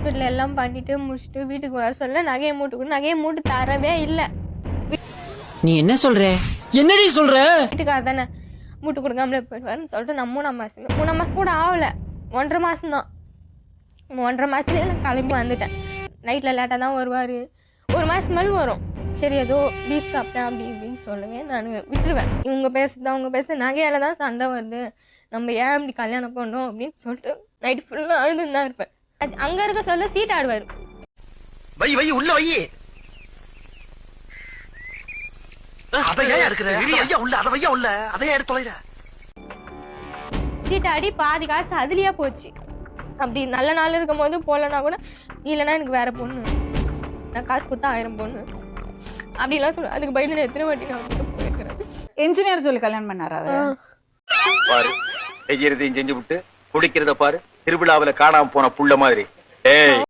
Hospital எல்லாம் பண்ணிட்டு முடிச்சுட்டு வீட்டுக்கு வர சொல்ல நகையை மூட்டு தரவே இல்லை. நீ என்ன சொல்ற? என்னடி சொல்ற? வீட்டுக்காக தானே மூட்டு கொடுக்காமலே போயிடுவாருன்னு சொல்லிட்டு நான் 3ஆம் மாதம் கூட ஆகலை, 1.5 மாதம் தான். 1.5 மாதத்துலேயே நான் கிளம்பி வந்துட்டேன். நைட்டில் லேட்டாக தான் வருவார். 1 மாதம் ஸ்மெல் வரும். சரி ஏதோ பீஃப் சாப்பிட்டேன் அப்படி இப்படின்னு சொல்லவே நான் விட்டுருவேன். அவங்க பேசுறது நகையால் தான் சண்டை வருது, நம்ம ஏன் இப்படி கல்யாணம் பண்ணோம் அப்படின்னு சொல்லிட்டு நைட்டு ஃபுல்லாக அழுதுன்னு தான் இருப்பேன். அங்கே இருக்க சொல்ல சீட் ஆடுவார். உள்ள வை சீட் ஆடி பாதி காசு அதுலயே போச்சு. அப்படி நல்ல நாள் இருக்கும் போது போலன்னா கூட இல்லைன்னா எனக்கு வேற பொண்ணு, நான் காசு கொடுத்தா 1000 பொண்ணு அப்படிலாம் சொல்லுவேன். அதுக்கு பயந்து எத்தனை வாட்டி நான் போயிருக்கிறேன். இன்ஜினியர் சொல்லி கல்யாணம் பண்ணாரா? பாரு செய்யறதையும் செஞ்சு விட்டு குடிக்கிறத பாரு, திருவிழாவில காணாம போன புள்ள மாதிரி.